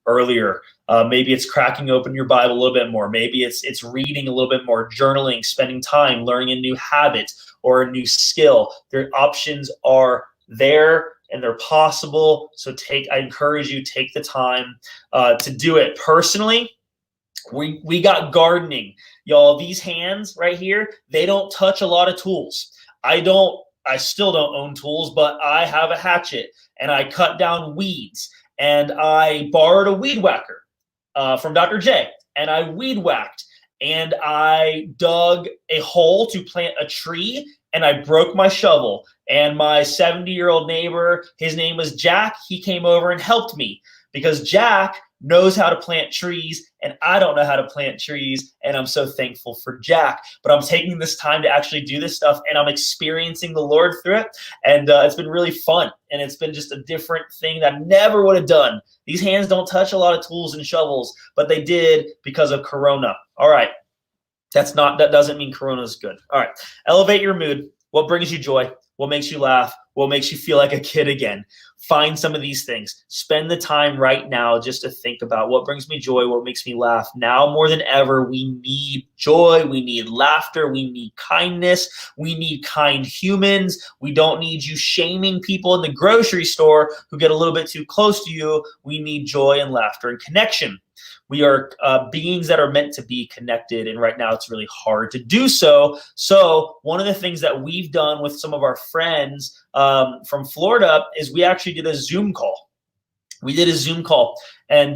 earlier. Maybe it's cracking open your Bible a little bit more. Maybe it's reading a little bit more, journaling, spending time, learning a new habit or a new skill. Their options are there and they're possible. So I encourage you, take the time to do it. Personally, we got gardening. Y'all, these hands right here, they don't touch a lot of tools. I still don't own tools, but I have a hatchet and I cut down weeds, and I borrowed a weed whacker from Dr. J, and I weed whacked, and I dug a hole to plant a tree, and I broke my shovel. And my 70-year-old neighbor, his name was Jack, he came over and helped me because Jack knows how to plant trees and I don't know how to plant trees, and I'm so thankful for Jack. But I'm taking this time to actually do this stuff, and I'm experiencing the Lord through it, and it's been really fun, and it's been just a different thing that I never would have done. These hands don't touch a lot of tools and shovels, but they did because of Corona. All right, that doesn't mean Corona is good. All right, elevate your mood. What brings you joy? What makes you laugh? What makes you feel like a kid again? Find some of these things. Spend the time right now just to think about what brings me joy, what makes me laugh. Now more than ever, we need joy. We need laughter. We need kindness. We need kind humans. We don't need you shaming people in the grocery store who get a little bit too close to you. We need joy and laughter and connection. We are beings that are meant to be connected, and right now it's really hard to do so. So one of the things that we've done with some of our friends from Florida is we actually did a Zoom call. We did a Zoom call, and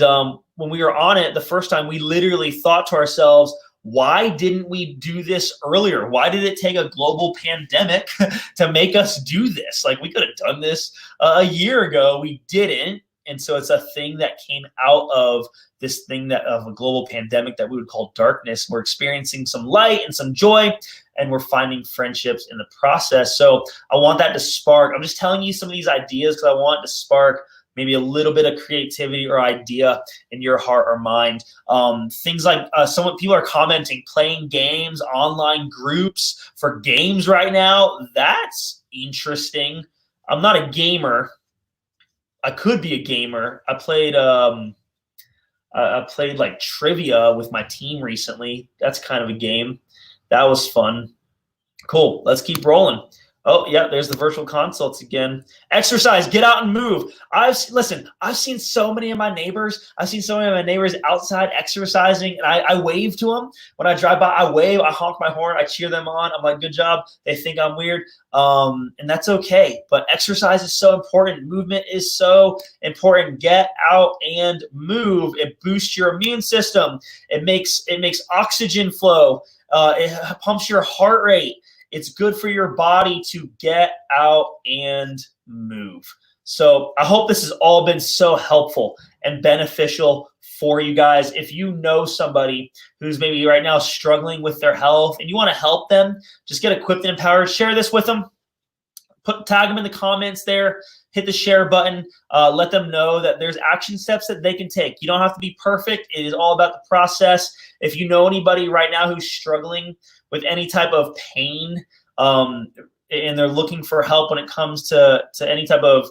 when we were on it the first time, we literally thought to ourselves, why didn't we do this earlier? Why did it take a global pandemic to make us do this? Like, we could have done this a year ago. We didn't. And so it's a thing that came out of this thing of a global pandemic that we would call darkness. We're experiencing some light and some joy, and we're finding friendships in the process. So I want that to spark. I'm just telling you some of these ideas because I want to spark maybe a little bit of creativity or idea in your heart or mind. Things like people are commenting, playing games, online groups for games right now. That's interesting. I'm not a gamer. I could be a gamer. I played like trivia with my team recently. That's kind of a game. That was fun. Cool. Let's keep rolling. Oh, yeah, there's the virtual consults again. Exercise, get out and move. I've seen so many of my neighbors. I've seen so many of my neighbors outside exercising, and I wave to them. When I drive by, I wave, I honk my horn, I cheer them on. I'm like, good job. They think I'm weird, and that's okay. But exercise is so important. Movement is so important. Get out and move. It boosts your immune system. It makes oxygen flow. It pumps your heart rate. It's good for your body to get out and move. So I hope this has all been so helpful and beneficial for you guys. If you know somebody who's maybe right now struggling with their health and you want to help them, just get equipped and empowered. Share this with them. Tag them in the comments there. Hit the share button. Let them know that there's action steps that they can take. You don't have to be perfect. It is all about the process. If you know anybody right now who's struggling with any type of pain, and they're looking for help when it comes to any type of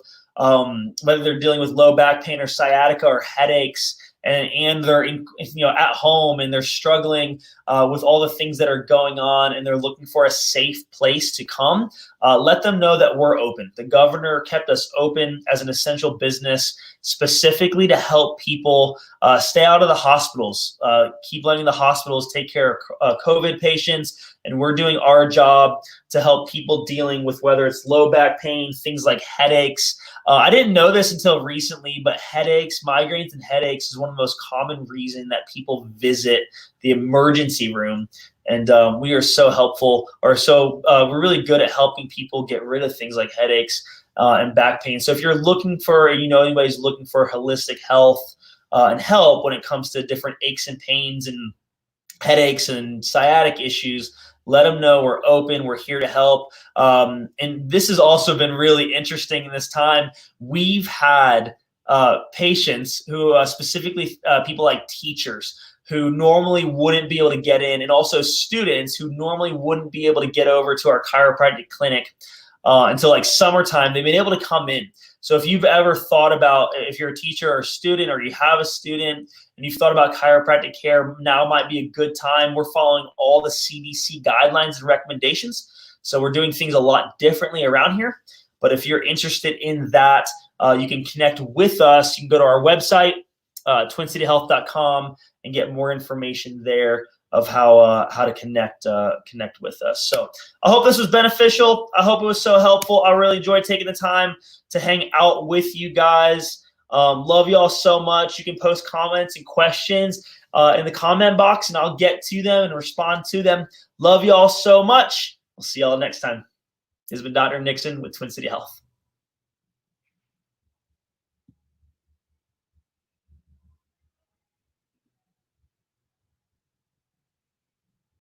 whether they're dealing with low back pain or sciatica or headaches, and they're at home and they're struggling with all the things that are going on, and they're looking for a safe place to come, let them know that we're open. The governor kept us open as an essential business specifically to help people stay out of the hospitals, keep letting the hospitals take care of COVID patients, and we're doing our job to help people dealing with whether it's low back pain, things like headaches. I didn't know this until recently, but headaches, migraines and headaches is one of the most common reason that people visit the emergency room. And we are so helpful, we're really good at helping people get rid of things like headaches and back pain. So if you're looking for, anybody's looking for holistic health and help when it comes to different aches and pains and headaches and sciatic issues, let them know we're open. We're here to help. And this has also been really interesting in this time. We've had patients who specifically people like teachers who normally wouldn't be able to get in, and also students who normally wouldn't be able to get over to our chiropractic clinic until like summertime. They've been able to come in. So if you've ever thought about, if you're a teacher or a student, or you have a student and you've thought about chiropractic care, now might be a good time. We're following all the CDC guidelines and recommendations. So we're doing things a lot differently around here. But if you're interested in that, you can connect with us. You can go to our website, twincityhealth.com, and get more information there of how to connect with us. So I hope this was beneficial. I hope it was so helpful. I really enjoyed taking the time to hang out with you guys. Love you all so much. You can post comments and questions in the comment box, and I'll get to them and respond to them. Love you all so much. We'll see y'all next time. This has been Dr. Nixon with Twin City Health.